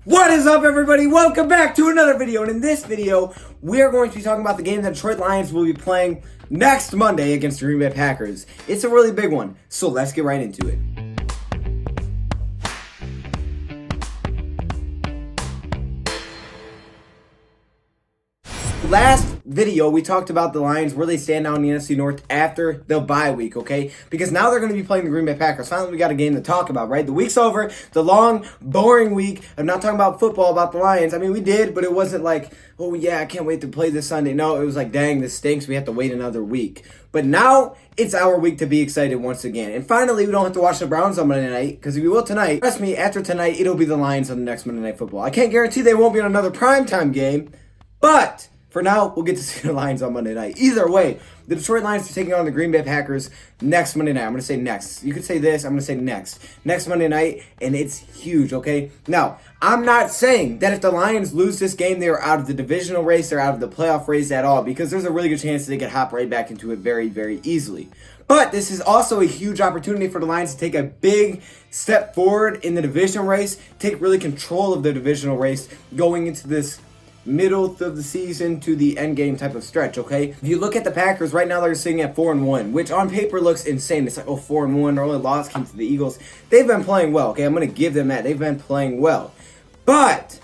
What is up, everybody? Welcome back to another video, and in this video, we are going to be talking about the game that Detroit Lions will be playing next Monday against the Green Bay Packers. It's a really big one, so let's get right into it. Last video, we talked about the Lions, where they stand now in the NFC North after the bye week, okay? Because now they're going to be playing the Green Bay Packers. Finally, we got a game to talk about, right? The week's over. The long, boring week of not talking about football, about the Lions. I mean, we did, but it wasn't like, oh, yeah, I can't wait to play this Sunday. No, it was like, dang, this stinks. We have to wait another week. But now, it's our week to be excited once again. And finally, we don't have to watch the Browns on Monday night, because if we will tonight, trust me, after tonight, it'll be the Lions on the next Monday Night Football. I can't guarantee they won't be on another primetime game, but for now, we'll get to see the Lions on Monday night. Either way, the Detroit Lions are taking on the Green Bay Packers next Monday night. I'm going to say next. You could say this. I'm going to say next. Next Monday night, and it's huge, okay? Now, I'm not saying that if the Lions lose this game, they're out of the divisional race, they're out of the playoff race at all, because there's a really good chance that they could hop right back into it very, very easily. But this is also a huge opportunity for the Lions to take a big step forward in the division race, take really control of the divisional race going into this middle of the season to the end game type of stretch, okay? If you look at the Packers, right now they're sitting at 4-1, which on paper looks insane. It's like, oh, 4-1, their only loss came to the Eagles. They've been playing well, okay? I'm going to give them that. They've been playing well. But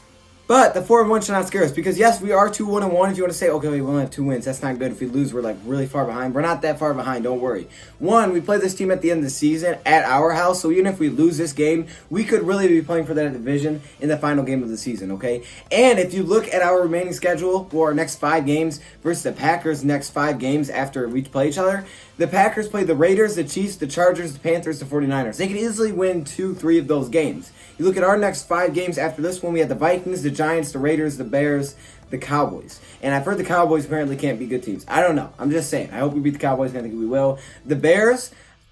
the 4-1 should not scare us, because yes, we are 2-1-1. If you want to say, okay, we only have 2 wins, that's not good. If we lose, we're like really far behind. We're not that far behind, don't worry. One, we play this team at the end of the season at our house, so even if we lose this game, we could really be playing for that division in the final game of the season, okay? And if you look at our remaining schedule for our next 5 games versus the Packers' next 5 games after we play each other, the Packers play the Raiders, the Chiefs, the Chargers, the Panthers, the 49ers. They can easily win 2-3 of those games. You look at our next 5 games after this one, we have the Vikings, the Giants, the Raiders, the Bears, the Cowboys. And I've heard the Cowboys apparently can't be good teams. I don't know. I'm just saying. I hope we beat the Cowboys. I think we will. The Bears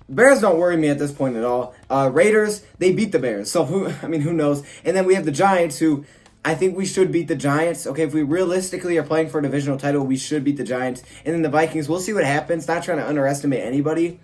don't worry me at this point at all. Raiders, they beat the Bears. So, who knows? And then we have the Giants, who I think we should beat the Giants. Okay, if we realistically are playing for a divisional title, we should beat the Giants. And then the Vikings, we'll see what happens. Not trying to underestimate anybody.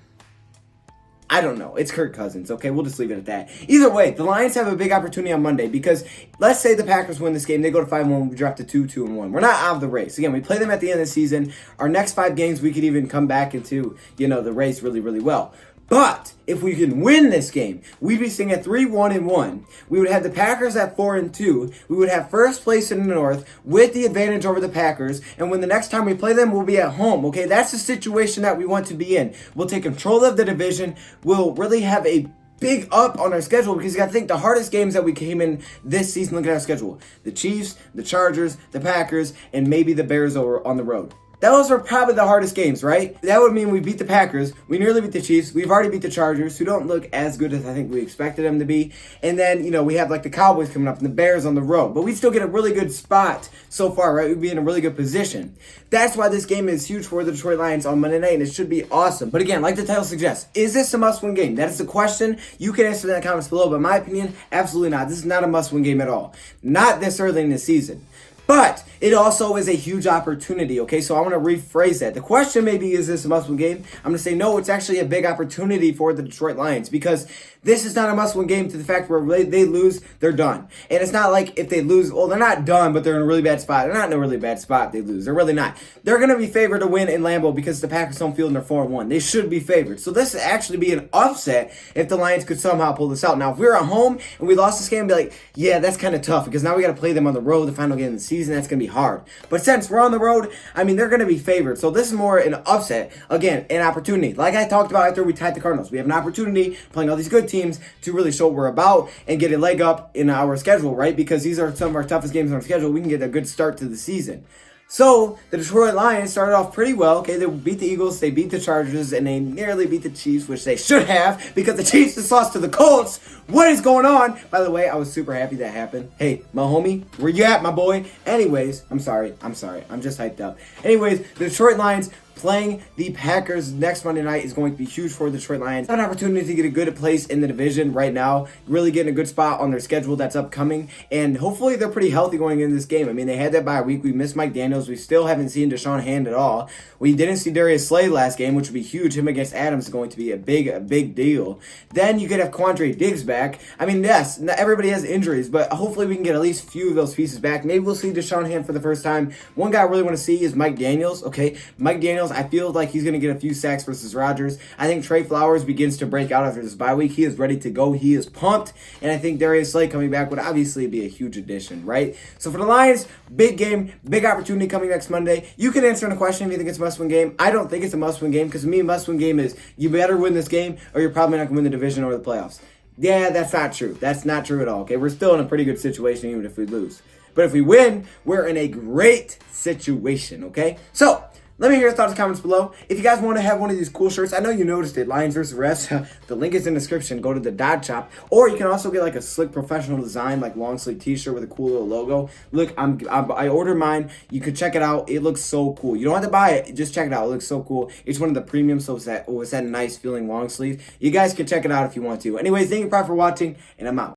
I don't know. It's Kirk Cousins, okay? We'll just leave it at that. Either way, the Lions have a big opportunity on Monday, because let's say the Packers win this game. They go to 5-1. We drop to 2-2-1. We're not out of the race. Again, we play them at the end of the season. Our next 5 games, we could even come back into, the race really, really well. But if we can win this game, we'd be sitting at 3-1-1. We would have the Packers at 4-2. We would have first place in the North with the advantage over the Packers. And when the next time we play them, we'll be at home. Okay, that's the situation that we want to be in. We'll take control of the division. We'll really have a big up on our schedule, because you got to think the hardest games that we came in this season. Look at our schedule: the Chiefs, the Chargers, the Packers, and maybe the Bears over on the road. Those are probably the hardest games, right? That would mean we beat the Packers. We nearly beat the Chiefs. We've already beat the Chargers, who don't look as good as I think we expected them to be. And then, we have like the Cowboys coming up and the Bears on the road. But we still get a really good spot so far, right? We'd be in a really good position. That's why this game is huge for the Detroit Lions on Monday night, and it should be awesome. But again, like the title suggests, is this a must-win game? That is the question. You can answer that in the comments below, but in my opinion, absolutely not. This is not a must-win game at all. Not this early in the season. But it also is a huge opportunity, okay? So I want to rephrase that. The question maybe, is this a must-win game? I'm going to say no, it's actually a big opportunity for the Detroit Lions, because this is not a must-win game to the fact where they lose, they're done. And it's not like if they lose, well, they're not done, but they're in a really bad spot. They're not in a really bad spot if they lose. They're really not. They're going to be favored to win in Lambeau, because the Packers don't feel in their 4-1. They should be favored. So this would actually be an upset if the Lions could somehow pull this out. Now, if we were at home and we lost this game, I'd be like, yeah, that's kind of tough, because now we got to play them on the road, the final game of the season. That's going to be hard. But since we're on the road, they're going to be favored. So this is more an upset. Again, an opportunity. Like I talked about after we tied the Cardinals. We have an opportunity playing all these good teams to really show what we're about and get a leg up in our schedule, right? Because these are some of our toughest games on our schedule. We can get a good start to the season. So, the Detroit Lions started off pretty well. Okay, they beat the Eagles, they beat the Chargers, and they nearly beat the Chiefs, which they should have, because the Chiefs just lost to the Colts. What is going on? By the way, I was super happy that happened. Hey, my homie, where you at, my boy? Anyways, I'm sorry. I'm just hyped up. Anyways, the Detroit Lions playing the Packers next Monday night is going to be huge for the Detroit Lions. Have an opportunity to get a good place in the division right now, really getting a good spot on their schedule that's upcoming, and hopefully they're pretty healthy going into this game. I mean, they had that bye week. We missed Mike Daniels. We still haven't seen Deshaun Hand at all. We didn't see Darius Slay last game, which would be huge. Him against Adams is going to be a big deal. Then you could have Quandre Diggs back. I mean, yes, not everybody has injuries, but hopefully we can get at least a few of those pieces back. Maybe we'll see Deshaun Hand for the first time. One guy I really want to see is Mike Daniels, okay? Mike Daniels, I feel like he's going to get a few sacks versus Rodgers. I think Trey Flowers begins to break out after this bye week. He is ready to go. He is pumped. And I think Darius Slay coming back would obviously be a huge addition, right? So for the Lions, big game, big opportunity coming next Monday. You can answer in a question if you think it's a must-win game. I don't think it's a must-win game because to me, a must-win game is you better win this game or you're probably not going to win the division or the playoffs. Yeah, that's not true. That's not true at all, okay? We're still in a pretty good situation even if we lose. But if we win, we're in a great situation, okay? So, let me hear your thoughts and comments below. If you guys want to have one of these cool shirts, I know you noticed it, Lions vs. Refs. The link is in the description. Go to the Dodge Shop. Or you can also get like a slick professional design, like long sleeve t-shirt with a cool little logo. Look, I ordered mine. You could check it out. It looks so cool. You don't have to buy it. Just check it out. It looks so cool. It's one of the premium, so it's that nice feeling long sleeve. You guys can check it out if you want to. Anyways, thank you for watching, and I'm out.